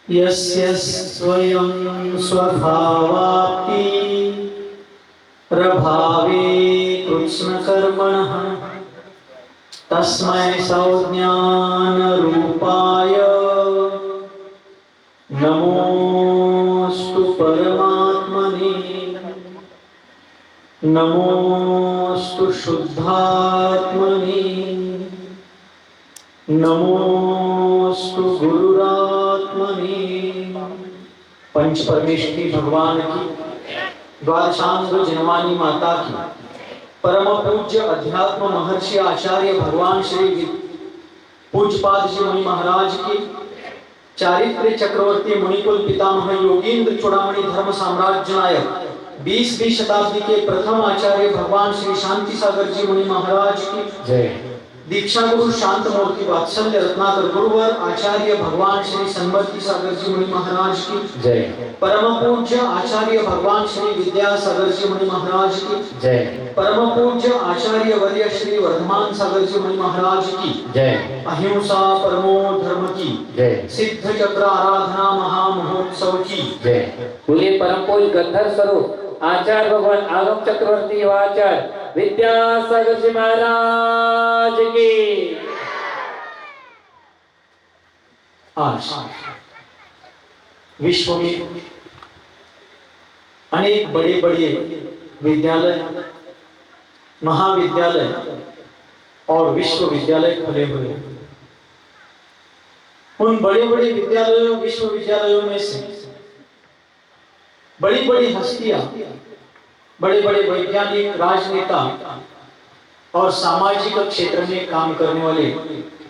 यस्य स्वयं स्वभावाप्ति प्रभावे कृष्णकर्मणः तस्मै सौज्ञानरूपाय नमोस्तु परमात्मने। नमोस्तु शुद्धात्मने। नमोस्तु गुरुरात्मने। पंच परमेष्ठी भगवान की, द्वादशांग जनवानी माता की, परम पूज्य अध्यात्म महर्षि आचार्य भगवान श्री पूज्यपाद श्री मुनि महाराज की, चारित्र चक्रवर्ती मुनिकुल पितामह योगींद्र चूड़ामणि धर्म साम्राज्य नायक 20वीं शताब्दी के प्रथम आचार्य भगवान श्री शांति सागर जी मुनि महाराज की जय। दीक्षा गुरु शांत मूर्ति वात्सल्य रत्नाकर गुरुवर आचार्य भगवान श्री संवर्ती सागर जी मुनि महाराज की जय। परम पूज्य आचार्य भगवान श्री विद्या सागर जी मुनि महाराज की जय। परम पूज्य आचार्य वर्य श्री वर्धमान सागर जी मुनि महाराज की जय। अहिंसा परमो धर्म की जय। सिद्ध चक्र आराधना महामहोत्सव की जय। बोलिए परम पूज्य गंधर्व स्वरूप आचार्य भगवान आगम चक्रवर्ती आचार्य विद्यासागर जी महाराज की। आज विश्व में अनेक बड़े बड़े विद्यालय, महाविद्यालय और विश्वविद्यालय खुले हुए हैं। उन बड़े बड़े विद्यालयों विश्वविद्यालयों में से बड़ी बड़ी हस्तियां, बड़े बड़े वैज्ञानिक, राजनेता और सामाजिक क्षेत्र में काम करने वाले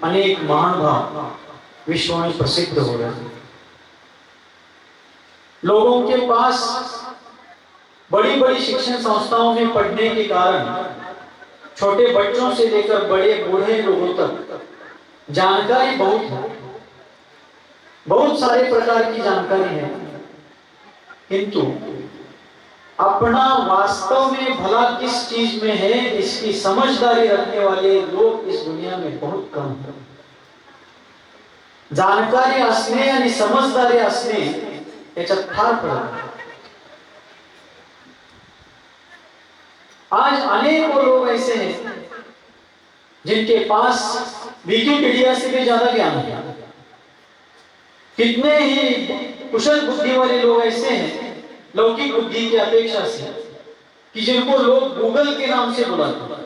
अनेक महानुभाव विश्व में प्रसिद्ध हो रहे हैं। लोगों के पास बड़ी बड़ी शिक्षण संस्थाओं में पढ़ने के कारण छोटे बच्चों से लेकर बड़े बूढ़े लोगों तक जानकारी बहुत है, बहुत सारे प्रकार की जानकारी है, किंतु अपना वास्तव में भला किस चीज में है इसकी समझदारी रखने वाले लोग इस दुनिया में बहुत कम हैं। जानकारी असणे आणि समझदारी असणे याच्यात फार फरक आहे। आज अनेकों लोग ऐसे हैं जिनके पास विकिपीडिया से भी ज्यादा ज्ञान है। कितने ही कुशल बुद्धि वाले लोग ऐसे हैं लौकिक बुद्धि की अपेक्षा से कि जिनको लोग गूगल के नाम से बुलाते हैं।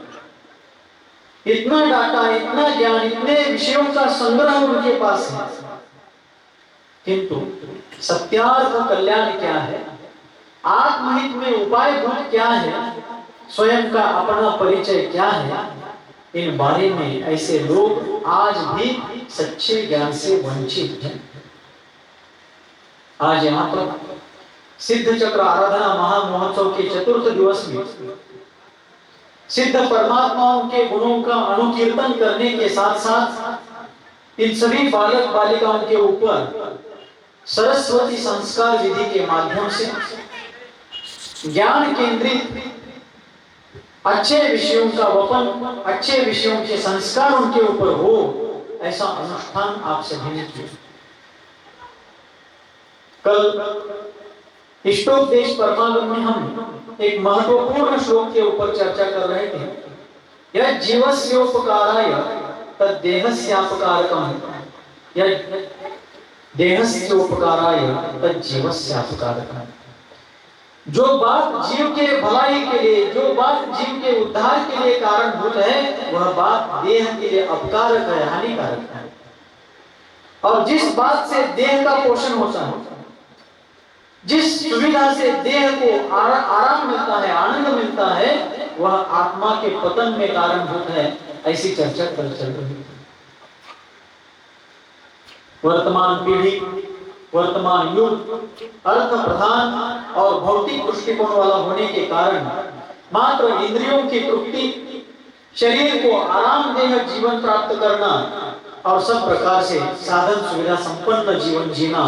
इतना डाटा, इतना ज्ञान, इतने विषयों का संग्रह उनके पास है, किंतु सत्यार्थ कल्याण क्या है, आत्महित में उपाय भूत क्या है, स्वयं का अपना परिचय क्या है, इन बारे में ऐसे लोग आज भी सच्चे ज्ञान से वंचित हैं। आज यहाँ पर सिद्ध चक्र आराधना महामहोत्सव के चतुर्थ दिवस में सिद्ध परमात्माओं के गुणों का अनुकीर्तन करने के साथ साथ इन सभी बालक बालिकाओं के ऊपर सरस्वती संस्कार विधि के माध्यम से ज्ञान केंद्रित अच्छे विषयों का वपन, अच्छे विषयों के संस्कार उनके ऊपर हो, ऐसा अनुष्ठान आप सभी ने किया। कल इष्टोपदेश परमागम में हम एक महत्वपूर्ण श्लोक के ऊपर चर्चा कर रहे थे। यह जीवस्योपकाराय तद्देहस्यापकारकम्, यह देहस्योपकाराय तज्जीवस्यापकारकम्। जो बात जीव के भलाई के लिए, जो बात जीव के उद्धार के लिए कारणभूत है, वह बात देह के लिए अपकारक है, हानिकारक है। और जिस बात से देह का पोषण होता है, जिस सुविधा से देह को आराम मिलता है, आनंद मिलता है, वह आत्मा के पतन में कारणभूत है। ऐसी चर्चा कल चल रही है। वर्तमान पीढ़ी, वर्तमान युग अर्थ प्रधान और भौतिक दृष्टिकोण वाला होने के कारण मात्र इंद्रियों की तृप्ति, शरीर को आरामदेह जीवन प्राप्त करना और सब प्रकार से साधन सुविधा संपन्न जीवन जीना,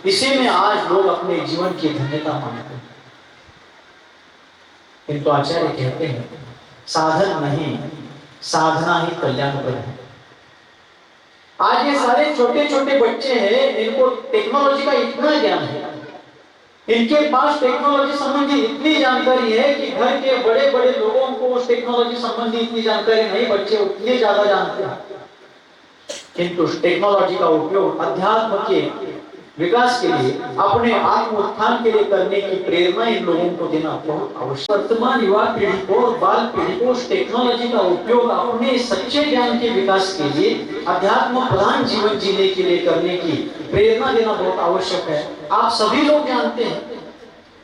इसी में आज लोग अपने जीवन की धन्यता मानते हैं। किंतु आचार्य कहते हैं साधन नहीं, साधना ही कल्याणप्रद है। आज ये सारे छोटे छोटे बच्चे हैं, इनको टेक्नोलॉजी का इतना ज्ञान है, इनके पास टेक्नोलॉजी संबंधी इतनी जानकारी है कि घर के बड़े बड़े लोगों को उस टेक्नोलॉजी संबंधी इतनी जानकारी नहीं, बच्चे उतने ज्यादा जानते हैं। किंतु उस टेक्नोलॉजी का उपयोग अध्यात्म के विकास के लिए, अपने आत्म उत्थान के लिए करने की प्रेरणा इन लोगों को देना बहुत आवश्यक। वर्तमान युवा पीढ़ी को और बाल पीढ़ी को उस टेक्नोलॉजी का उपयोग अपने सच्चे ज्ञान के विकास के लिए, अध्यात्म प्रधान जीवन जीने के लिए करने की प्रेरणा देना बहुत आवश्यक है। आप सभी लोग जानते हैं,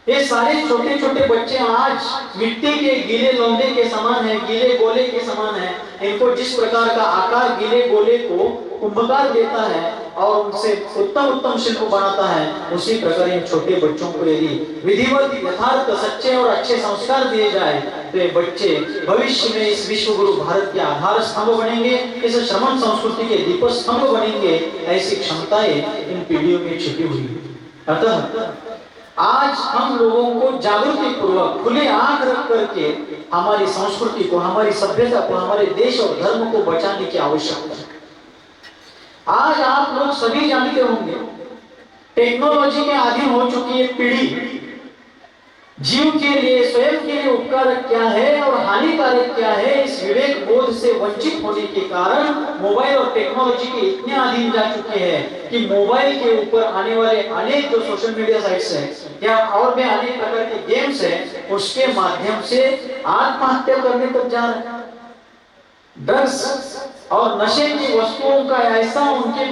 ये सारे छोटे छोटे बच्चे आज मिट्टी के गीले लोंदे के समान है, गीले गोले के समान है। इनको जिस प्रकार का आकार गीले गोले को कुंभकार देता है और उनसे उत्तम उत्तम शिल्प बनाता है, उसी प्रकार इन छोटे बच्चों को यदि विधिवत यथार्थ सच्चे और अच्छे संस्कार दिए जाए तो ये बच्चे भविष्य में इस विश्व गुरु भारत के आधार स्तंभ बनेंगे, इस श्रमण संस्कृति के दीप स्तंभ बनेंगे। ऐसी क्षमताएं इन पीढ़ियों में छिपी हुई है। अतः आज हम लोगों को जागृति पूर्वक खुले आंख रख करके हमारी संस्कृति को, हमारी सभ्यता को, हमारे देश और धर्म को बचाने की आवश्यकता है। आज आप लोग सभी जानते होंगे, टेक्नोलॉजी के अधीन हो चुकी है पीढ़ी। जीव के लिए, स्वयं के लिए उपकारक क्या है और हानिकारक क्या है, इस विवेक बोध से वंचित होने के कारण मोबाइल और टेक्नोलॉजी के इतने अधीन जा चुके हैं कि मोबाइल के ऊपर आने वाले अनेक जो सोशल मीडिया साइट्स हैं या और भी अनेक प्रकार के गेम्स हैं, उसके माध्यम से आत्महत्या करने तक जा रहे हैं। ड्रग्स और नशे की वस्तुओं का ऐसा उनके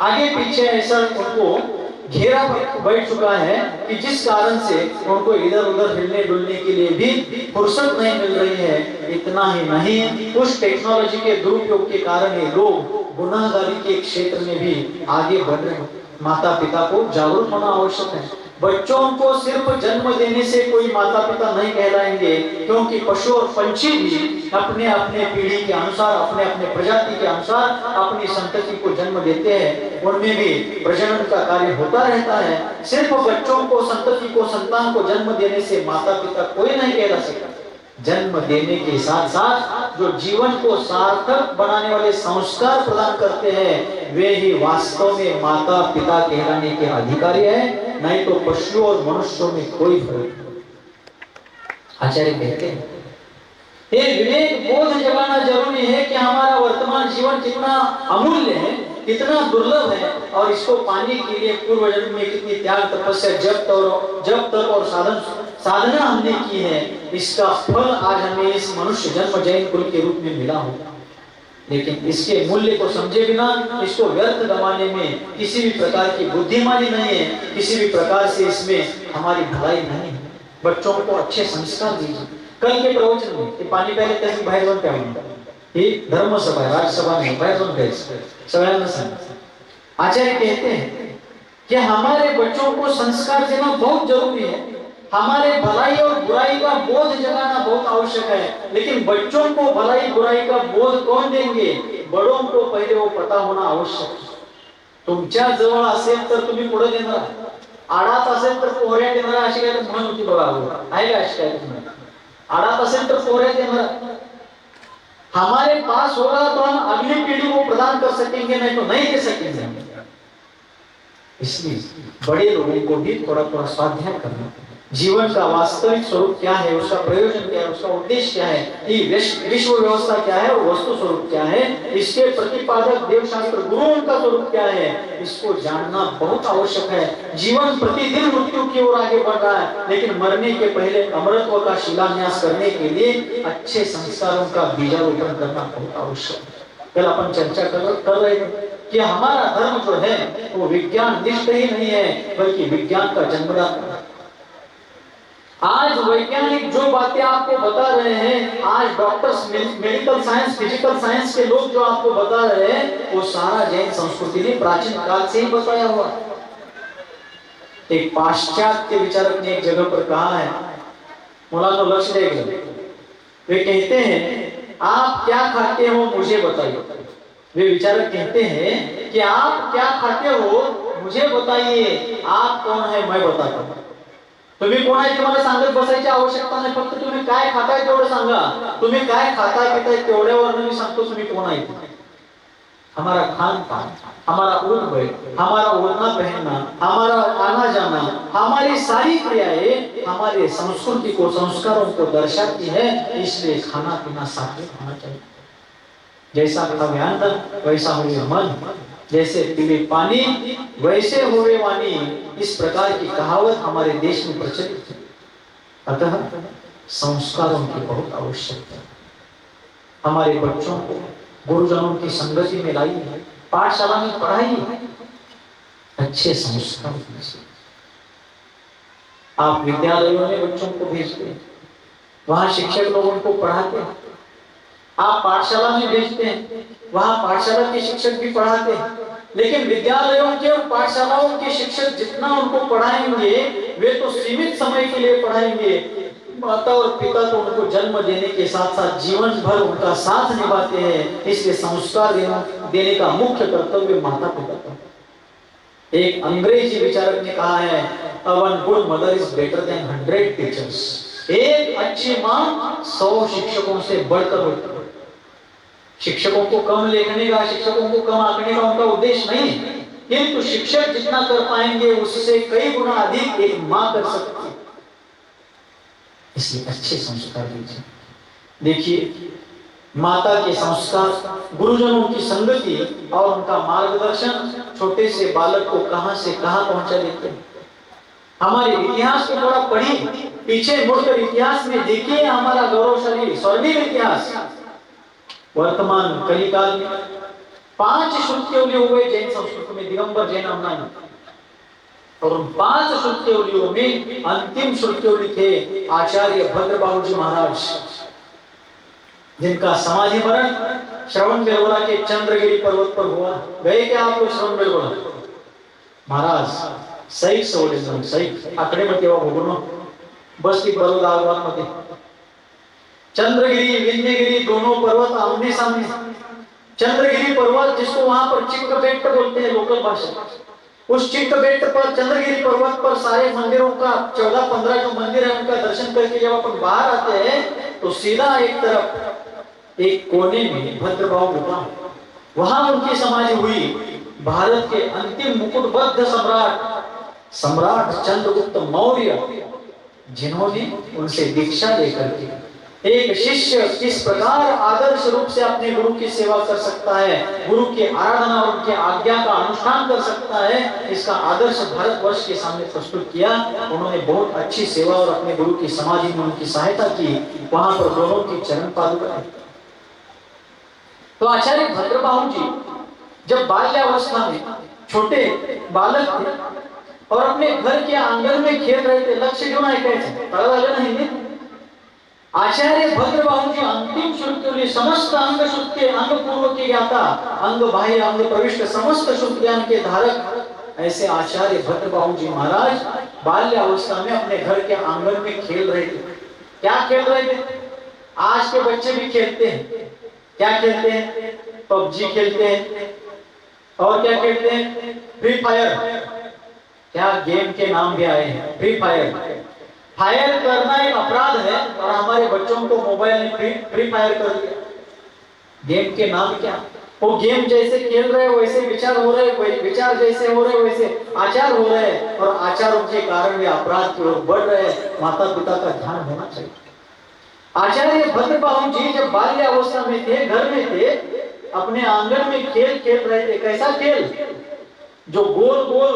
आगे पीछे ऐसा उनको घेरा बैठ चुका है कि जिस कारण से उनको इधर उधर हिलने डुलने के लिए भी फुर्सत नहीं मिल रही है। इतना ही नहीं, उस टेक्नोलॉजी के दुरुपयोग के कारण ये लोग गुनाहगारी के क्षेत्र में भी आगे बढ़ रहे हैं। माता पिता को जागरूक होना आवश्यक है। बच्चों को सिर्फ जन्म देने से कोई माता पिता नहीं कहलाएंगे, क्योंकि पशु और पंछी भी अपने अपने पीढ़ी के अनुसार, अपने अपने प्रजाति के अनुसार अपनी संतति को जन्म देते हैं। उनमें भी प्रजनन का कार्य होता रहता है। सिर्फ बच्चों को, संतति को, संतान को जन्म देने से माता पिता कोई नहीं कहला सकता। जन्म देने के साथ साथ जो जीवन को सार्थक बनाने वाले संस्कार प्रदान करते हैं, वे ही वास्तव में माता पिता कहलाने के अधिकारी है, नहीं तो पशु और मनुष्यों में कोई फर्क नहीं। आचार्य कहते हैं ये विवेक बोध जगाना जरूरी है कि हमारा वर्तमान जीवन कितना अमूल्य है, कितना दुर्लभ है, और इसको पाने के लिए पूर्व जन्म में कितनी त्याग, तपस्या, जप तप और साधना हमने की है। इसका फल आज हमें इस मनुष्य जन्म जैन कुल के रूप में मिला होगा। लेकिन इसके मूल्य को समझे बिना इसको व्यर्थ गंवाने में किसी भी प्रकार की बुद्धिमानी नहीं है, किसी भी प्रकार से इसमें हमारी भलाई नहीं है। बच्चों को अच्छे संस्कार दीजिए। कल के प्रवचन में पानी पहले तहसील बाहेर जाऊन प्यावं, ही धर्म सभा है, राज्यसभा नहीं, बाहेर जाऊन प्यायचं सगळ्यांना सांग। आचार्य कहते हैं कि हमारे बच्चों को संस्कार देना बहुत जरूरी है। हमारे भलाई और बुराई का बोध जगाना बहुत आवश्यक है। लेकिन बच्चों को भलाई बुराई का बोध कौन देंगे? बड़ों को पहले वो पता होना आवश्यक है। तुमच्या जवळ असेल तर तुम्ही पुढे देणार, आडात असेल तर पोहऱ्या देणार, अशी काय म्हणून होती बघा, आहे का अशी काय? आडात असेल तर पोहऱ्या देणार। हमारे पास होगा तो हम अगली पीढ़ी को प्रदान कर सकेंगे, नहीं तो नहीं दे सकेंगे। इसलिए बड़े लोगों को भी थोड़ा थोड़ा स्वाध्याय करना, जीवन का वास्तविक स्वरूप क्या है, उसका प्रयोजन क्या है, उसका उद्देश्य क्या है, ये विश्व व्यवस्था क्या है और वस्तु स्वरूप क्या है, इसके प्रतिपादक देवशास्त्र गुरुओं का स्वरूप क्या है, इसको जानना बहुत आवश्यक है। जीवन प्रतिदिन मृत्यु की ओर आगे बढ़ रहा है, लेकिन मरने के पहले अमरत्व का शिलान्यास करने के लिए अच्छे संस्कारों का बीजारोपण करना बहुत आवश्यक है। कल अपन चर्चा कर रहे थे कि हमारा धर्म जो है वो विज्ञान निष्ठ ही नहीं है, बल्कि विज्ञान का जन्मदाता है। आज वैज्ञानिक जो बातें आपको बता रहे हैं, आज doctors, medical science, physical science के लोग जो आपको बता रहे हैं, वो सारा जैन संस्कृति ने प्राचीन काल से ही बताया हुआ। एक पाश्चात्य विचारक ने एक जगह पर कहा है, मुलानो लक्ष्य देगा, वे कहते हैं आप क्या खाते हो मुझे बताइए। वे विचारक कहते हैं कि आप क्या खाते हो मुझे बताइए, आप कौन है मैं बताता हूं। तुम्ही कोण आहे ते मला सांगत बसायची आवश्यकता नाही, फक्त तुम्ही काय खाताय तेवढं सांगा। तुम्ही काय खाताय पिताय तेवढ्यावर मी सांगतो तुम्ही कोण आहे। हमारा खान पान, हमारा उठ बैठ, हमारा ओढ़ना पहनना, हमारा आना जाना, हमारी सारी क्रियाएं हमारे संस्कृति को, संस्कारों को दर्शाती है। इसलिए खाना पीना सात्विक होना चाहिए। जैसा खाव्यान्न वैसा हुए मन, जैसे पीवे पानी वैसे हुए वाणी, इस प्रकार की कहावत हमारे देश में प्रचलित है। अतः संस्कारों की बहुत आवश्यकता है। हमारे बच्चों को गुरुजनों की संगति में लाई, पाठशाला में पढ़ाई, अच्छे संस्कार दीजिए। आप विद्यालयों में बच्चों को भेजते हैं, वहां शिक्षक लोग उनको पढ़ाते हैं। आप पाठशाला में भेजते हैं, वहां पाठशाला के शिक्षक भी पढ़ाते हैं। लेकिन विद्यालयों के और पाठशालाओं के शिक्षक जितना उनको पढ़ाएंगे, वे तो सीमित समय के लिए पढ़ाएंगे। माता और पिता तो उनको जन्म देने के साथ साथ जीवन भर उनका साथ निभाते हैं। इसलिए संस्कार देने का मुख्य कर्तव्य माता पिता का। एक अंग्रेजी विचारक ने कहा है, "A one good mother is better than 100 teachers." एक अच्छी माँ 100 शिक्षकों से बढ़कर होती है। शिक्षकों को कम लेखने का, शिक्षकों को कम आंकने का उनका उद्देश्य नहीं है, किंतु शिक्षक जितना कर पाएंगे उससे कई गुना अधिक एक माँ कर सकती है। इसलिए अच्छे संस्कार दीजिए। देखिए, माता के संस्कार, गुरुजनों की संगति और उनका मार्गदर्शन छोटे से बालक को कहां से कहां पहुंचा देते हैं। हमारे इतिहास को थोड़ा पढ़िए, पीछे मुड़कर इतिहास में देखिए। हमारा गौरवशाली स्वर्णिम इतिहास वर्तमान कलिकाल में 5 श्रुत्यवली हुए जैन संस्कृति में, दिगंबर जैन अन्ना, और उन 5 श्रुत्यवलियों में अंतिम श्रुत्यवली थे आचार्य भद्रबाहु जी महाराज, जिनका समाधि मरण श्रवण बेलगोला के चंद्रगिरी पर्वत पर हुआ। गए क्या आप लोग श्रवण बेलगोला? महाराज सैक सवले जण सैक आकडे मध्ये बघून बस की बरोदा आवाज मध्ये चंद्रगिरी विंध्यगिरी दोनों पर्वत आमने सामने। चंद्रगिरी पर्वत जिसको वहां पर चिक्क बेट बोलते हैं लोकल भाषा, उस चिक्क बेट पर चंद्रगिरी पर्वत पर सारे मंदिरों का 14-15 जो मंदिर है उनका दर्शन करके जब अपन बाहर आते हैं तो सीधा एक तरफ एक कोने में भद्रबाहु गुफा, वहां उनकी समाधि हुई। भारत के अंतिम मुकुटबद्ध सम्राट चंद्रगुप्त मौर्य, जिन्होंने उनसे दीक्षा लेकर के एक शिष्य किस प्रकार आदर्श रूप से अपने गुरु की सेवा कर सकता है, गुरु की आराधना और उनके आज्ञा का अनुष्ठान कर सकता है, इसका आदर्श भारतवर्ष के सामने प्रस्तुत किया। उन्होंने बहुत अच्छी सेवा और अपने गुरु की समाधि में उनकी सहायता की। वहां पर दोनों की चरण पादुका। तो आचार्य भद्रबाहु जी जब बाल्यावस्था में छोटे बालक थे और अपने घर के आंगन में खेल रहे थे, लक्ष्य घेऊन ऐकायचं, कळलं आलं नाही? आचार्य भद्रबाहु जी अंतिम श्रुत्यवली समस्त अंग श्रुत्य अंग पूर्व के ज्ञाता, अंग बाह्य अंग प्रविष्ट समस्त श्रुत ज्ञान के धारक ऐसे आचार्य भद्रबाहु जी महाराज बाल्यावस्था में अपने घर के आंगन में खेल रहे थे। क्या खेल रहे थे? आज के बच्चे भी खेलते हैं। क्या खेलते हैं? पबजी खेलते हैं। और क्या खेलते हैं? Free fire. क्या गेम के नाम भी आए हैं, फ्री फायर। फायर करना एक अपराध है और हमारे बच्चों को मोबाइल ने फ्री फायर कर दिया। गेम के नाम क्या? वो गेम जैसे खेल रहे वैसे विचार हो रहे, विचार जैसे हो रहे वैसे आचार हो रहे हैं, और आचारों के कारण वे अपराध की ओर बढ़ रहे हैं। माता पिता का ध्यान होना चाहिए। आचार्य भद्रबाहु जी जब बाल्यावस्था में थे, घर में थे, अपने आंगन में खेल खेल रहे थे। कैसा खेल? जो गोल गोल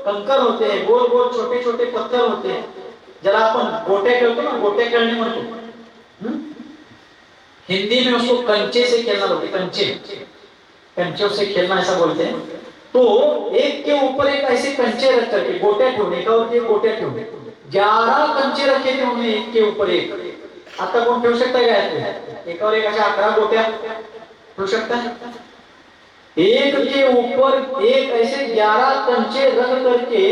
कंकर होते हैं, गोल गोल छोटे छोटे पत्थर होते हैं, जरा अपन गोटे खेलते ना, गोटे खेलने म्हणतो, हिंदी में उसको कंचे से खेलना बोलते, कंचों से खेलना ऐसा बोलते हैं। तो एक के ऊपर एक ऐसे कंचे रख करके गोटे ठेवणे का, और ये गोटे ठेवणे 11 कंचे रखे थे उन्होंने एक के ऊपर एक। आता कोण ठेवू शकता का? एकावर एक अशा 11 गोट्या ठेवू शकता है? एक के ऊपर एक ऐसे 11 कंचे रख करके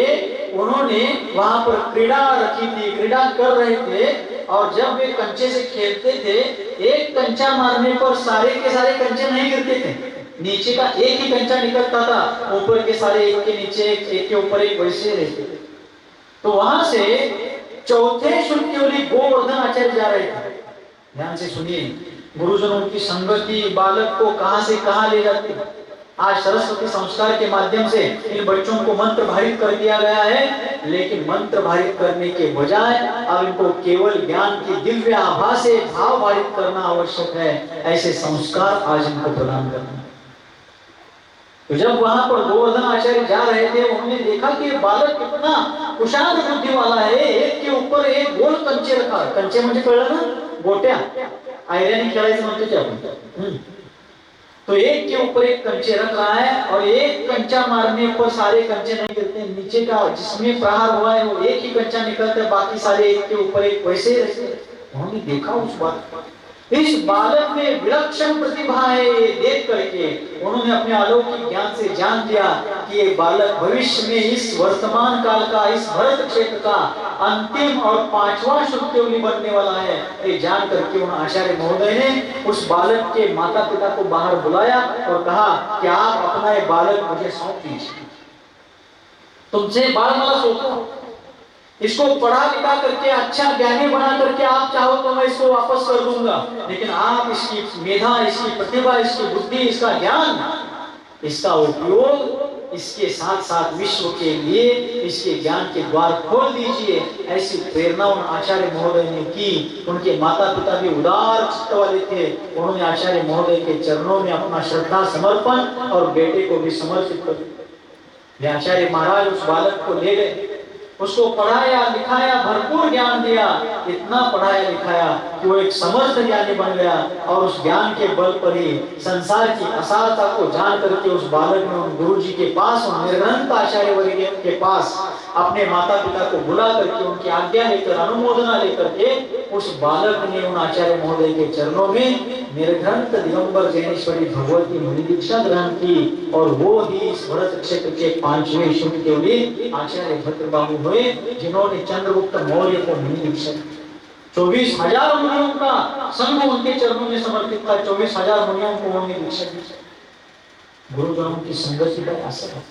उन्होंने वहां पर क्रीड़ा रखी थी, क्रीड़ा कर रहे थे। और जब वे कंचे से खेलते थे, एक कंचा मारने पर सारे के सारे कंचे नहीं गिरते थे, नीचे का एक ही कंचा निकलता था, ऊपर के सारे एक के नीचे एक के ऊपर एक वैसे रहते थे। तो वहां से चौथे श्रुत्यवली गोवर्धन आचार्य जा रहे थे। ध्यान से सुनिए, गुरुजनों की संगति बालक को कहां से कहां ले जाती है। आज सरस्वती संस्कार के माध्यम से इन बच्चों को मंत्र भारित कर दिया गया है, लेकिन मंत्र भारित करने के बजाय अब इनको केवल ज्ञान की दिव्य आभा से भाव भारित करना आवश्यक है। ऐसे संस्कार आज इनको प्रदान करना। तो जब वहां पर गोवर्धन आचार्य जा रहे थे, उन्होंने देखा कि बालक कितना कुशाग्र बुद्धि वाला है। एक के ऊपर एक गोल कंचे रखा। कंचे म्हणजे कळलं ना, गोट्या आयऱ्याने खेळायचं म्हणतो ते आपण। तो एक के ऊपर एक कंचे रख रहा है और एक कंचा मारने पर सारे कंचे नहीं गिरते, नीचे का जिसमें प्रहार हुआ है वो एक ही कंचा निकलता है, बाकी सारे एक के ऊपर एक वैसे ही रहते। उन्होंने देखा उस बात, इस बालक में विलक्षण प्रतिभा है। ये देख करके उन्होंने अपने अलौकिक ज्ञान से जान दिया कि ये बालक भविष्य में इस वर्तमान काल का, इस भरत क्षेत्र का अंतिम और 5वां शुक्तियोली बनने वाला है। ये जान करके उन आचार्य महोदय ने उस बालक के माता पिता को बाहर बुलाया और कहा कि आप अपना ये बालक मुझे सौंप दीजिए, तुमसे बाल मला सौंपो, इसको पढ़ा लिखा करके अच्छा ज्ञानी बना करके आप चाहो तो मैं इसको वापस कर दूंगा, लेकिन आप इसकी मेधा, इसकी प्रतिभा, इसकी बुद्धि, इसका ज्ञान, इसका उपयोग इसके साथ साथ विश्व के लिए इसके ज्ञान के द्वार खोल दीजिए। ऐसी प्रेरणा उन आचार्य महोदय ने की। उनके माता पिता भी उदार चित्त वाले थे। उन्होंने आचार्य महोदय के चरणों में अपना श्रद्धा समर्पण और बेटे को भी समर्पित कर दिया। आचार्य महाराज उस बालक को ले गए, उसको पढ़ाया लिखाया, भरपूर ज्ञान दिया, इतना पढ़ाया लिखाया कि वो एक समर्थ ज्ञानी बन गया। और उस ज्ञान के बल पर ही संसार की असारता को जान करके उस बालक ने उन गुरु जी के पास, उन निर्ग्रंथ आचार्य वर्ग के पास अपने माता पिता को बुला करके उनकी आज्ञा लेकर, अनुमोदना लेकर के उस बालक ने उन आचार्य महोदय के चरणों में निर्ग्रंथ दिगंबर जैनेश्वरी भगवती मुनि दीक्षा ग्रहण की। और वो ही इस भरत क्षेत्र के 5वें शुक्तियोली आचार्य भद्रबाहु हुए, जिन्होंने चंद्रगुप्त मौर्य को मुनि दीक्षा दी। 24,000 मुनियों का संघ उनके चरणों में समर्पित था। 24,000 मुनियों को उन्होंने दीक्षा दी। गुरुजनों की संगति का असर है।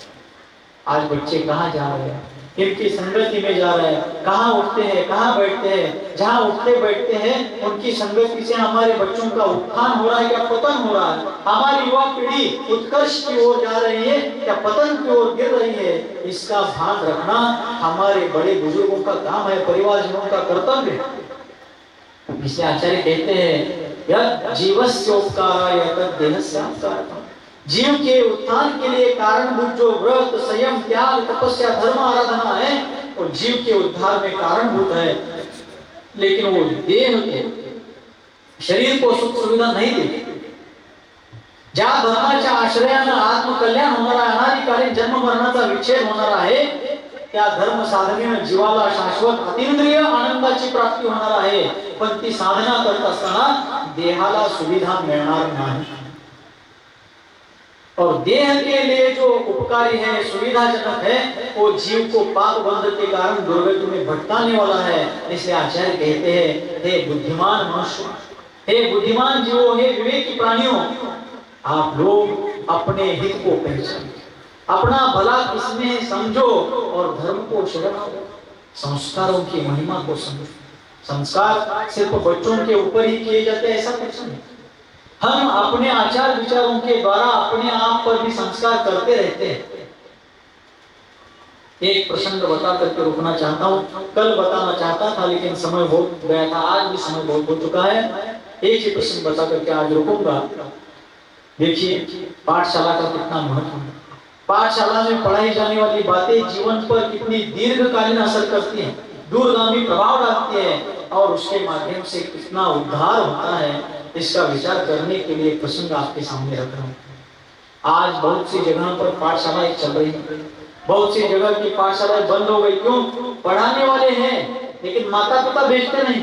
आज बच्चे कहाँ जा रहे हैं, इनकी संगति में जा रहे हैं, कहाँ उठते हैं, कहाँ बैठते हैं। जहाँ उठते बैठते हैं उनकी संगति से हमारे बच्चों का उत्थान हो रहा है क्या पतन हो रहा है? हमारी युवा पीढ़ी उत्कर्ष की ओर जा रही है क्या पतन की ओर गिर रही है? इसका भान रखना हमारे बड़े बुजुर्गों का काम है, परिवारजनों का कर्तव्य है। इसे आचार्य कहते हैं यत् जीवस्योपकाराय तत् देहस्योपकारः। जीव के उत्थान के लिए कारणभूत जो व्रत, संयम, त्याग, तपस्या, धर्म, आराधना है वो जीव के उद्धार में कारणभूत है, लेकिन वो देह के शरीर को सुख सुविधा नहीं देते। ज्या धर्माच्या आश्रयाने आत्मकल्याण होणार आहे, अनादिकालीन जन्म मरणाचा विच्छेद होणार आहे, त्या धर्म साधनेने जीवाला शाश्वत अतींद्रिय आनंदाची प्राप्ती होणार आहे। पण ती साधना करत असताना देहाला सुविधा मिळणार नाही। और देह के लिए जो उपकारी है, सुविधाजनक है, वो जीव को पाप बंध के कारण दुर्गति में भटकाने वाला है। इसलिए आचार्य कहते हैं हे बुद्धिमान मनुष्य, हे बुद्धिमान जीवों, हे विवेकी प्राणियों, आप लोग अपने हित को पहचानो, अपना भला किसमें समझो और धर्म को शरण आओ, संस्कारों की महिमा को समझो। संस्कार सिर्फ बच्चों के ऊपर ही किए जाते हैं ऐसा कुछ नहीं। हम अपने आचार विचारों के द्वारा अपने आप पर भी संस्कार करते रहते हैं। एक प्रसंग बता करके रुकना चाहता हूँ। कल बताना चाहता था लेकिन समय हो गया था, आज भी समय बहुत हो चुका है। एक ही प्रसंग बता करके आज रुकूंगा। देखिए पाठशाला का कितना महत्व है। पाठशाला में पढ़ाई जाने वाली बातें जीवन पर कितनी दीर्घकालीन असर करती हैं, दूरगामी प्रभाव डालती है और उसके माध्यम से कितना उद्धार होता है, इसका विचार करने के लिए प्रसंग आपके सामने रख रहा हूँ। आज बहुत सी जगहों पर पाठशालाएं चल रही हैं, बहुत सी जगह की पाठशालाएं बंद हो गई। क्यों? पढ़ाने वाले हैं लेकिन माता पिता भेजते नहीं।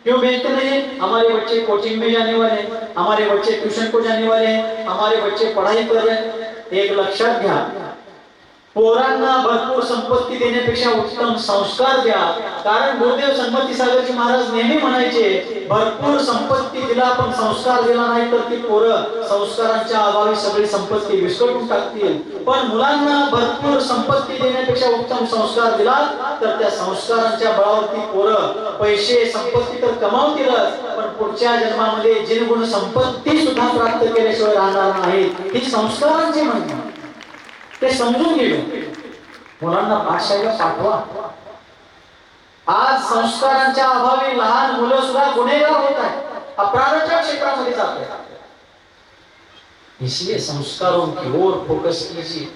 क्यों भेजते नहीं? हमारे बच्चे कोचिंग में जाने वाले हैं, हमारे बच्चे ट्यूशन को जाने वाले हैं, हमारे बच्चे पढ़ाई कर रहे हैं। एक लक्षात घ्या, पोरांना भरपूर संपत्ती देण्यापेक्षा उत्तम संस्कार द्या. कारण गुरुदेव सन्मती सागरजी महाराज नेहमी म्हणायचे, भरपूर संपत्ती दिला पण संस्कार दिला नाही तर ती पोरं संस्कारांच्या अभावी सगळी संपत्ती विस्कटून टाकतील. पण मुलांना भरपूर संपत्ती देण्यापेक्षा उत्तम संस्कार दिला तर त्या संस्कारांच्या बळावरती पोरं पैसे संपत्ती तर कमावतीलच, पण पुढच्या जन्मामध्ये जिनगुण संपत्ती सुद्धा प्राप्त केल्याशिवाय राहणार नाही. ही संस्कारांची म्हणणं ते समजून गेले. मुलांना पाठशाळेला पाठवा. आज संस्कारांच्या अभावी लहान मुलं सुद्धा गुन्हेगार होत आहेत, अपराधाच्या क्षेत्रामध्ये जात आहेत. इसलिए संस्कारों की ओर फोकस कीजिए.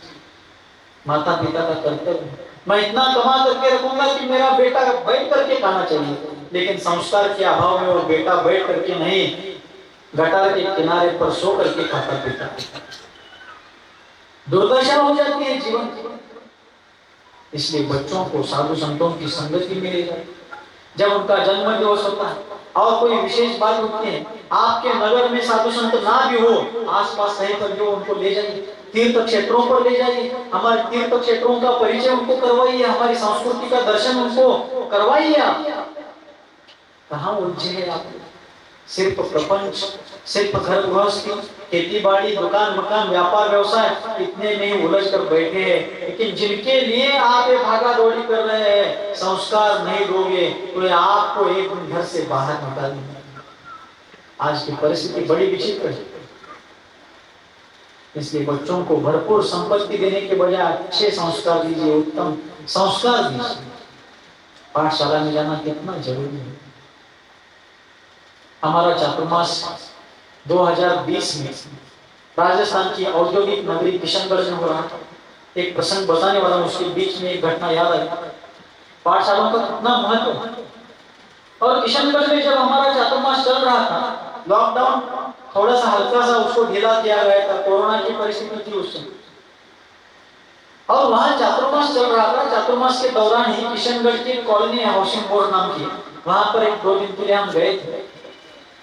माता पिता का कर्तव्य, मैं इतना कमा करके रखूंगा कि मेरा बेटा बैठ करके खाना चाहिए, लेकिन संस्कार के अभाव में वो बेटा बैठ करके नहीं, गटार के किनारे पर सो करके खाता पीता. दुर्दशा हो जाती है जीवन की. इसलिए बच्चों को साधु संतों की संगति मिले जाए. जब उनका जन्म दिवस होता है और कोई विशेष बात होती है, आपके नगर में साधु संत ना भी हो, आसपास कहीं पर भी उनको ले जाइए, तीर्थ क्षेत्रों पर ले जाइए, हमारे तीर्थ क्षेत्रों का परिचय उनको करवाइए, हमारी संस्कृति का दर्शन उनको करवाइए. आप कहाँ उलझे हैं आप? सिर्फ प्रपंच, सिर्फ घर गृहस्थी, खेती बाड़ी, दुकान मकान, व्यापार व्यवसाय, इतने में ही उलझ कर बैठे हैं. लेकिन जिनके लिए आप ये भागा दौड़ी कर रहे हैं, संस्कार नहीं दोगे तो ये आपको एक दिन घर से बाहर निकाल देंगे. आज की परिस्थिति बड़ी विचित्र है. इसलिए बच्चों को भरपूर संपत्ति देने के बजाय अच्छे संस्कार दीजिए, उत्तम संस्कार दीजिए. पाठशाला में जाना कितना जरूरी है. हमारा चातुर्मास 2020 में राजस्थान की औद्योगिक नगरी किशनगढ़ में हो रहा था. एक प्रसंग बताने वाला, उसके बीच में एक घटना याद आई. पाठशालाओं का कितना महत्व है. और किशनगढ़ में जब हमारा चातुर्मास चल रहा था, लॉकडाउन थोड़ा सा हल्का सा उसको ढीला किया गया था, कोरोना की परिस्थिति थी उस समय, और वहां चातुर्मास चल रहा था. चातुर्मास के दौरान ही किशनगढ़ की कॉलोनी हाउसिंग बोर्ड नाम की, वहां पर एक 2 दिन के लिए हम गए थे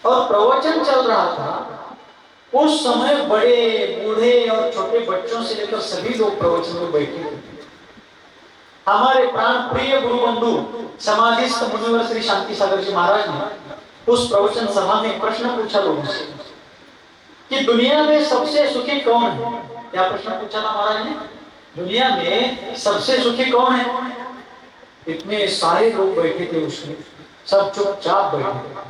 और प्रवचन चल रहा था. उस समय बड़े बूढ़े और छोटे बच्चों से लेकर सभी लोग प्रवचन में बैठे थे. हमारे प्राण प्रिय गुरु बंधु समाधिस्थ मुनिवर श्री शांति सागर जी महाराज ने उस प्रवचन सभा में प्रश्न पूछा लोगों से कि दुनिया में सबसे सुखी कौन है. क्या प्रश्न पूछा था महाराज ने? दुनिया में सबसे सुखी कौन है? इतने सारे लोग बैठे थे उसमें, सब चुपचाप बैठे थे.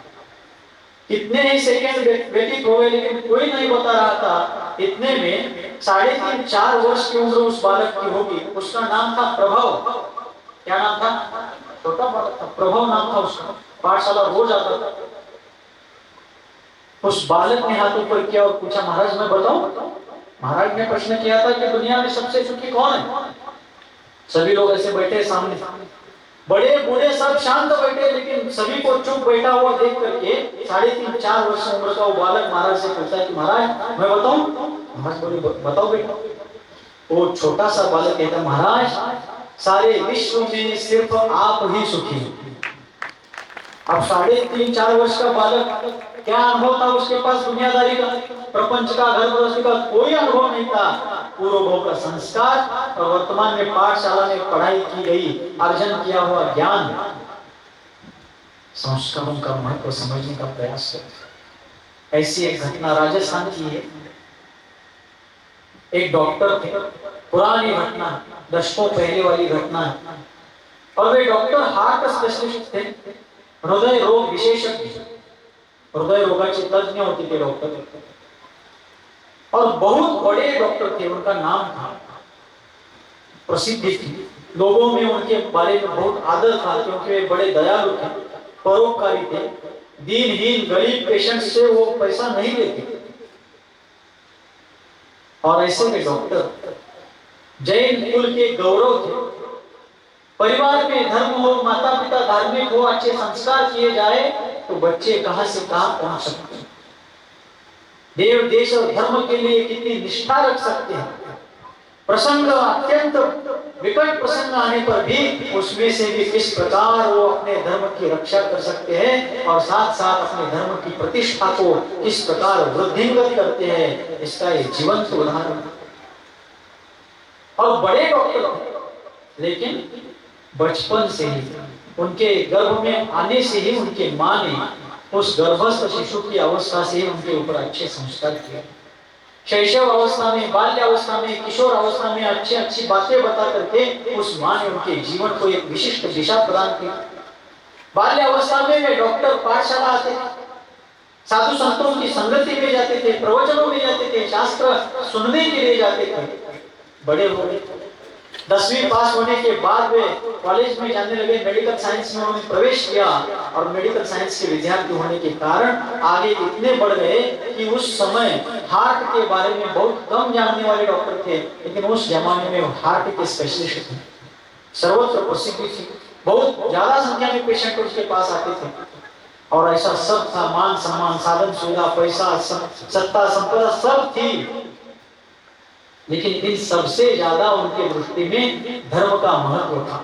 कितने ही सेकंड व्यतीत हो गए लेकिन कोई नहीं बता रहा था. इतने में 3.5-4 वर्ष की उम्र उस बालक की होगी. उसका नाम था प्रभव. क्या नाम था? छोटा बालक था, प्रभव नाम था उसका. पाठशाला रोज आता था. उस बालक ने हाथ ऊपर किया और पूछा, महाराज मैं बताऊं? महाराज ने प्रश्न किया था कि दुनिया में सबसे सुखी कौन है? सभी लोग ऐसे बैठे सामने, बड़े बूढ़े सब शांत बैठे, लेकिन सभी को चुप बैठा हुआ देख करके 3.5-4 वर्ष उम्र का वो बालक महाराज से पूछता है कि महाराज मैं बताऊं? महाराज बोले बताओ बेटा. वो छोटा सा बालक कहता, महाराज सारे विश्व में सिर्फ आप ही सुखी हैं. अब 3.5-4 वर्ष का बालक, क्या अनुभव था उसके पास? दुनियादारी का, प्रपंच का, घर गृहस्थी का कोई अनुभव नहीं था. पूर्व भोग का संस्कार और वर्तमान में पाठशाला में पढ़ाई की गई, अर्जन किया हुआ ज्ञान, संस्कारों का महत्व समझने का प्रयास है. ऐसी एक घटना राजस्थान की है. एक डॉक्टर थे, पुरानी घटना, दशकों पहले वाली घटना है. और वे डॉक्टर हार्ट स्पेशलिस्ट थे, हृदय रोग विशेषज्ञ, हृदय रोगाचे तज्ञ होते थे डॉक्टर. और बहुत बड़े डॉक्टर थे. उनका नाम था, प्रसिद्धि थी, लोगों में उनके बारे में बहुत आदर था क्योंकि वे बड़े दयालु थे, परोपकारी थे. दीनहीन गरीब पेशेंट से वो पैसा नहीं लेते. और ऐसे में डॉक्टर जैन कुल के गौरव थे. परिवार में धर्म हो, माता पिता धार्मिक हो, अच्छे संस्कार किए जाए तो बच्चे कहां से कहां पहुंच सकते हैं. देव देश और धर्म के लिए कितनी निष्ठा रख सकते हैं. प्रसंग अत्यंत विकट प्रसंग आने पर भी उसमें से भी किस प्रकार वो अपने धर्म की रक्षा कर सकते हैं और साथ साथ अपने धर्म की प्रतिष्ठा को किस प्रकार वृद्धिंगत करते हैं, इसका एक जीवंत उदाहरण. और बड़े डॉक्टर थे, लेकिन बचपन से ही उनके गर्भ में आने से ही उनके माँ ने उस गर्भस्थ शिशु की अवस्था से ही उनके ऊपर अच्छे संस्कार किए। शैशव अवस्था में, बाल्य अवस्था में, किशोर अवस्था में अच्छी अच्छी बातें बता करके उस माँ ने उनके जीवन को एक विशिष्ट दिशा प्रदान की। बाल्य अवस्था में वे डॉक्टर पाठशाला आते थे, साधु संतों की संगति में जाते थे, प्रवचनों में जाते थे, शास्त्र सुनने के लिए जाते थे। बड़े हो गए, 10वीं पास होने के बाद वे कॉलेज में जाने लगे, मेडिकल साइंस में उन्होंने प्रवेश किया और मेडिकल साइंस के विद्यार्थी होने के कारण आगे इतने बढ़ गए कि उस समय हार्ट के बारे में बहुत कम जानने वाले डॉक्टर थे, लेकिन उस जमाने में हार्ट के स्पेशलिस्ट थे, सर्वत्र प्रसिद्धि थी, बहुत ज्यादा संख्या में पेशेंट उसके पास आते थे और ऐसा सब था, मान सम्मान, साधन सुविधा, पैसा, सत्ता, संपदा सब थी, लेकिन इन सबसे ज्यादा उनके दृष्टि में धर्म का महत्व था।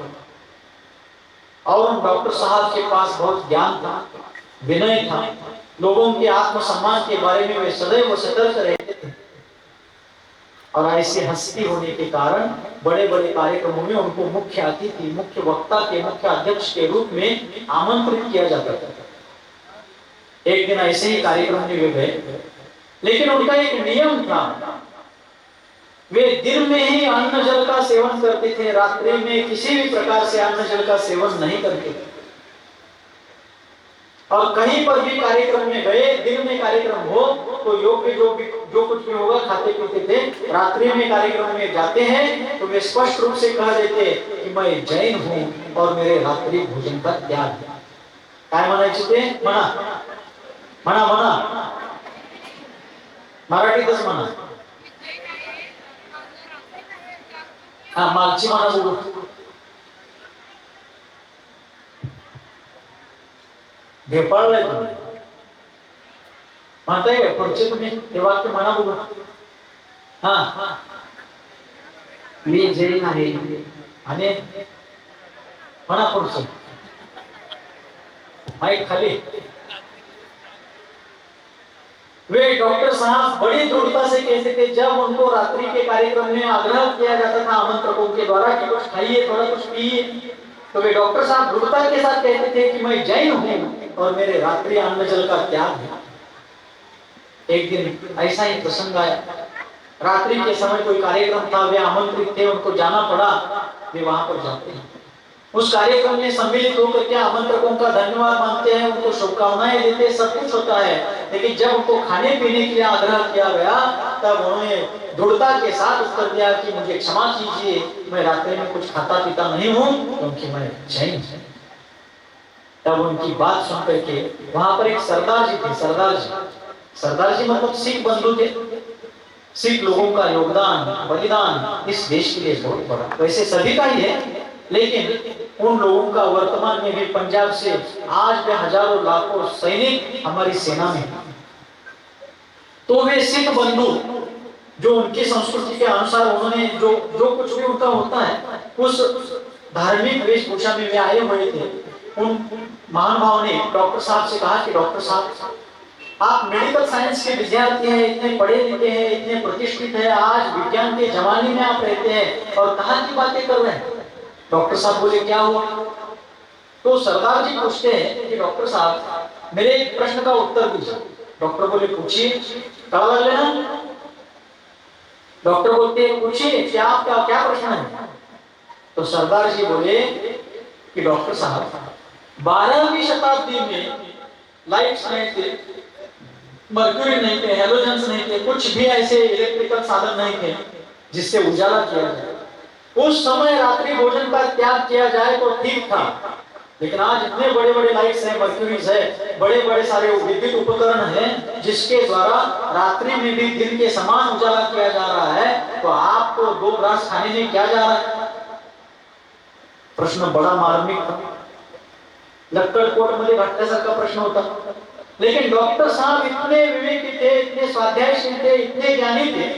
और उन डॉक्टर साहब के पास बहुत ज्ञान था, विनय था, लोगों के आत्मसम्मान के बारे में वे सदैव सतर्क रहते थे और ऐसे हस्ती होने के कारण बड़े बड़े कार्यक्रमों में उनको मुख्य अतिथि, मुख्य वक्ता के, मुख्य अध्यक्ष के रूप में आमंत्रित किया जाता था। एक दिन ऐसे ही कार्यक्रम में वे गए, लेकिन उनका एक नियम था, वे दिन में ही अन्न जल का सेवन करते थे, रात्रि में किसी भी प्रकार से अन्न जल का सेवन नहीं करते थे। और कहीं पर भी कार्यक्रम में गए, दिन में कार्यक्रम हो तो योग्य जो कुछ भी होगा खाते पीते थे, रात्रि में कार्यक्रम में जाते हैं तो वे स्पष्ट रूप से कह देते कि मैं जैन हूं और मेरे रात्रि भोजन का त्याग है। काय म्हणायचे ते? म्हणा म्हणा म्हणा, मराठीतच म्हणा। हा, मागची म्हणा बघू। भेपाळलाय तुम्ही, म्हणताय का पुढचे तुम्ही हे वाक्य म्हणा बघू। हा, मी जैन आहे आणि म्हणा पुढचं, माइक खाली। वे डॉक्टर साहब बड़ी दृढ़ता से कहते थे, जब उनको रात्रि के कार्यक्रम में आग्रह किया जाता था आमंत्रकों के द्वारा कि कुछ खाइए, थोड़ा कुछ पिए, तो वे डॉक्टर साहब दृढ़ता के साथ कहते थे कि मैं जैन हूं और मेरे रात्रि अन्न जल का त्याग है। एक दिन ऐसा ही प्रसंग आया, रात्रि के समय कोई कार्यक्रम था, वे आमंत्रित थे, उनको जाना पड़ा, वे वहां पर जाते हैं। उस कार्यक्रम में सम्मिलित होकर के आमंत्रकों का धन्यवाद मानते हैं, उनको शुभकामनाएं देते हैं, सब कुछ होता है, लेकिन जब उनको खाने पीने के लिए आग्रह किया गया तब उन्होंने दृढ़ता के साथ उत्तर दिया कि मुझे क्षमा कीजिए, मैं रात्रि में कुछ खाता पीता नहीं हूं क्योंकि मैं जैन हूं। तब उनकी बात सुन करके वहां पर एक सरदार जी थे, सरदार जी मतलब सिख बंधु थे। सिख लोगों का योगदान, बलिदान इस देश के लिए बहुत बड़ा, वैसे सभी का ही है, लेकिन उन लोगों का वर्तमान में भी पंजाब से आज भी हजारों लाखों सैनिक हमारी सेना में हैं। तो वे सिख बंधु जो उनकी संस्कृति के अनुसार उन्होंने जो कुछ भी उनका होता है उस धार्मिक वेशभूषा में वे आए हुए थे। उन महानुभाव ने डॉक्टर साहब से कहा कि डॉक्टर साहब, आप मेडिकल साइंस के विद्यार्थी हैं, इतने पढ़े लिखे हैं, इतने प्रतिष्ठित हैं, आज विज्ञान के जमाने में आप रहते हैं और कहाँ की बातें कर रहे हैं? डॉक्टर साहब बोले क्या हुआ? तो सरदार जी पूछते हैं कि डॉक्टर साहब मेरे एक प्रश्न का उत्तर दीजिए। डॉक्टर बोले पूछिए। कड़ा लग लेना। डॉक्टर बोलते हैं पूछिए क्या आपका क्या प्रश्न है? तो सरदार जी बोले कि डॉक्टर साहब 12वीं शताब्दी में लाइट्स नहीं थे, मर्क्यूरी नहीं थे, हेलोजन्स नहीं थे, कुछ भी ऐसे इलेक्ट्रिकल साधन नहीं थे जिससे उजाला किया जाए। उस समय रात्रि भोजन का त्याग किया जाए तो ठीक था, लेकिन आज इतने बड़े बड़े लाइट्स हैं, मर्क्यूरीज है, बड़े बड़े सारे विद्युत उपकरण हैं जिसके द्वारा रात्रि में भी दिन के समान उजाला किया जा रहा है, तो आपको 2 ग्रास खाने में क्या जा रहा है? प्रश्न बड़ा मार्मिक था, लक्कड़ कोट मध्ये घातल्यासारखा प्रश्न होता, लेकिन डॉक्टर साहब इतने विवेकी थे, इतने स्वाध्यायशील थे, इतने ज्ञानी थे,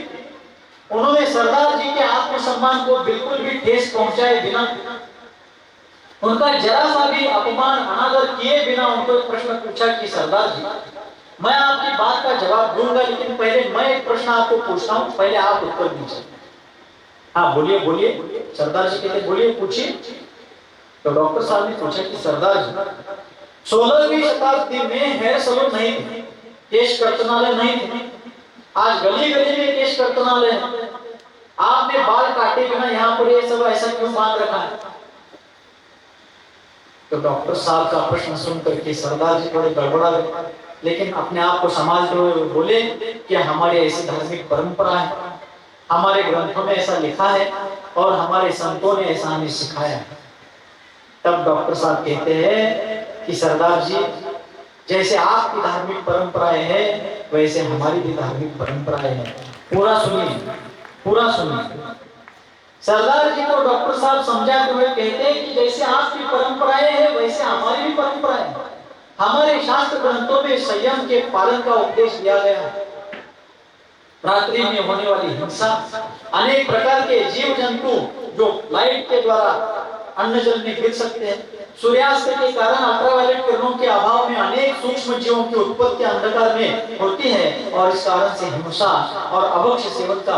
उन्होंने सरदार जी के आत्मसम्मान को बिल्कुल भी ठेस पहुंचाए बिना, उनका जरा सा भी अपमान अनादर किए बिना उनको एक प्रश्न पूछा कि सरदार जी मैं आपकी बात का जवाब दूंगा, लेकिन पहले मैं एक प्रश्न आपको पूछता हूं, पहले आप उत्तर दीजिए। हाँ बोलिए बोलिए। सरदार जी कहते बोलिए पूछिए। तो डॉक्टर साहब ने पूछा कि सरदार जी 16वीं शताब्दी में हेयर सलून नहीं थे, केश कर्तनालय नहीं थे, आज गली गली में केश कर्तनालय है, आपने बाल काटे बिना यहाँ पर ये सब ऐसा क्यों बांध रखा है? तो डॉक्टर साहब का प्रश्न सुनकर के सरदार जी थोड़े गड़बड़ा गए, लेकिन अपने आप को संभालते हुए बोले कि हमारे ऐसी धार्मिक परंपरा है, हमारे ग्रंथों में ऐसा लिखा है और हमारे संतों ने ऐसा हमें सिखाया है। तब डॉक्टर साहब कहते हैं कि सरदार जी जैसे आपकी धार्मिक परंपराएं हैं वैसे हमारी भी धार्मिक परंपराएं हैं। पूरा सुनिए, पूरा सुनिए। सरदार जी को डॉक्टर साहब समझाते हुए कहते हैं कि जैसे आपकी परंपराएं हैं वैसे हमारी भी परंपराएं हैं। हमारे शास्त्र ग्रंथों में संयम के पालन का उपदेश दिया गया है। रात्रि में होने वाली हिंसा, अनेक प्रकार के जीव जंतु जो लाइट के द्वारा अन्न जल में गिर सकते हैं, सूर्यास्त के कारण अल्ट्रावायलेट किरणों के अभाव में अनेक सूक्ष्म जीवों की उत्पत्ति अंधकार में होती है और इस कारण से हिंसा और अभक्ष्य सेवन का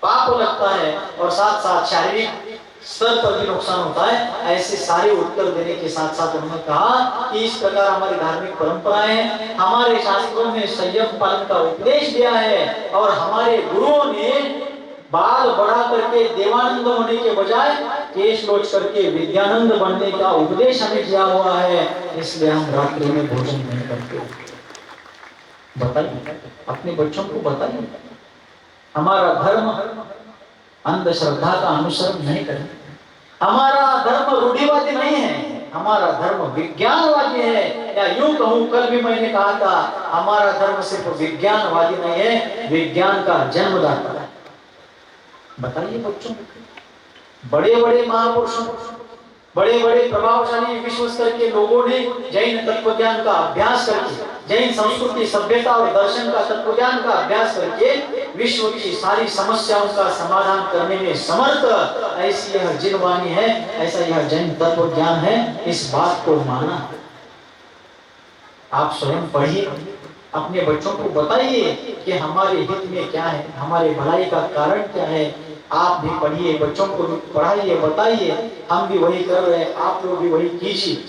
पाप लगता है और साथ साथ शारीरिक स्तर पर भी नुकसान होता है। ऐसे सारे उत्तर देने के साथ साथ उन्होंने कहा कि इस प्रकार हमारी धार्मिक परंपराएं हैं, हमारे शास्त्रों में संयम पालन का उपदेश दिया है और हमारे गुरुओं ने बाल बढ़ा करके देवानंद होने के बजाय केश लोच करके विद्यानंद बनने का उपदेश हमें दिया हुआ है, इसलिए हम रात्रि में भोजन नहीं करते। बताइए, अपने बच्चों को बताइए, हमारा धर्म अंधश्रद्धा का अनुसरण नहीं करें, हमारा धर्म रूढ़िवादी नहीं है, हमारा धर्म विज्ञानवादी है। या यूं कहूं, कल भी मैंने कहा था, हमारा धर्म सिर्फ विज्ञानवादी नहीं है, विज्ञान का जन्मदाता है। बताइए बच्चों, बड़े बड़े महापुरुषों, बड़े बड़े प्रभावशाली विश्व स्तर के लोगों ने जैन तत्वज्ञान का अभ्यास करके, जैन संस्कृति सभ्यता और दर्शन का तत्वज्ञान का अभ्यास करके विश्व की सारी समस्याओं का समाधान करने में समर्थ ऐसी यह जिनवाणी है, ऐसा यह जैन तत्वज्ञान है, इस बात को माना। आप स्वयं पढ़िए, अपने बच्चों को बताइए कि हमारे हित में क्या है, हमारे भलाई का कारण क्या है। आप भी पढ़िए, बच्चों को भी पढ़ाइए, बताइए। हम भी वही कर रहे हैं, आप लोग भी वही कीजिए।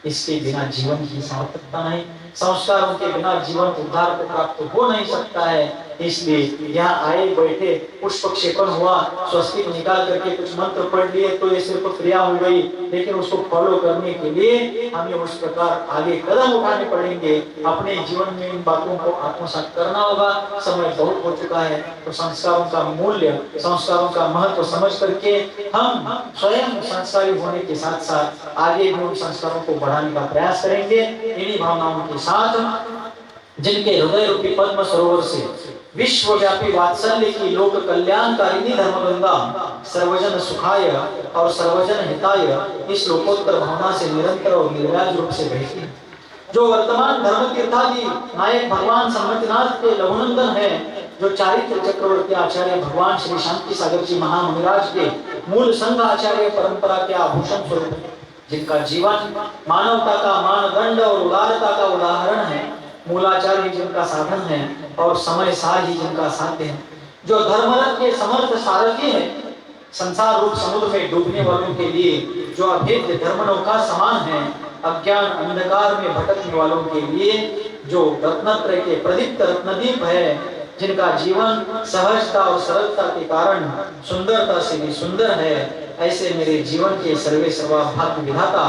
इसके बिना जीवन की सार्थकता नहीं, संस्कारों के बिना जीवन उद्धार को प्राप्त हो नहीं सकता है। इसलिए यहाँ आए बैठे पुष्प क्षेपण हुआ, स्वस्तिक निकाल करके कुछ मंत्र पढ़ लिए तो ये सिर्फ क्रिया हो गई, लेकिन उसको फॉलो करने के लिए हमें उस प्रकार आगे कदम उठाने पड़ेंगे। अपने जीवन में इन बातों को आत्मसात करना होगा। समय बहुत हो चुका है, तो संस्कारों का मूल्य, संस्कारों का महत्व समझ करके हम स्वयं संस्कारी होने के साथ साथ आगे भी उन संस्कारों को बढ़ाने का प्रयास करेंगे। इन्हीं भावनाओं के साथ जिनके हृदय रूपी पद्म सरोवर से विश्वव्यापी वात्सल्य की लोक कल्याणकारिणी धर्मगंगा सर्वजन सुखाय और सर्वजन हिताय इस लोकोत्तर भावना से निरंतर और निर्व्याज रूप से बहती है, जो वर्तमान धर्म तीर्थादि नायक भगवान सम्मतिनाथ के लघुनंदन है, जो चारित्र चक्रवर्ती आचार्य भगवान श्री शांति सागर जी महामुनिराज के मूल संघ आचार्य परंपरा के आभूषण स्वरूप है, जिनका जीवन मानवता का मानदंड और उदारता का उदाहरण है, मूलाचार्य जिनका साधन है और समय सार ही जिनका साध्य है, जो धर्मरथ के समर्थ सारथी है, संसार रूप समुद्र में डूबने वालों के लिए जो अभेद्य धर्मनौका समान है, अज्ञान अंधकार में भटकने वालों के लिए जो रत्नत्रय के प्रदीप्त रत्नदीप है, जिनका जीवन सहजता और सरलता के कारण सुंदरता से भी सुंदर है, ऐसे मेरे जीवन के सर्वे सर्वा भाग्य विधाता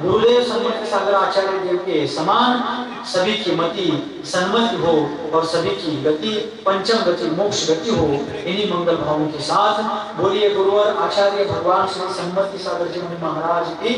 गुरुदेव सम्मति सागर आचार्य देव के समान सभी की मति सन्मति हो और सभी की गति पंचम गति मोक्ष गति हो। इन्हीं मंगल भावों के साथ बोलिए गुरुवर आचार्य भगवान श्री सम्मति सागर जी महाराज की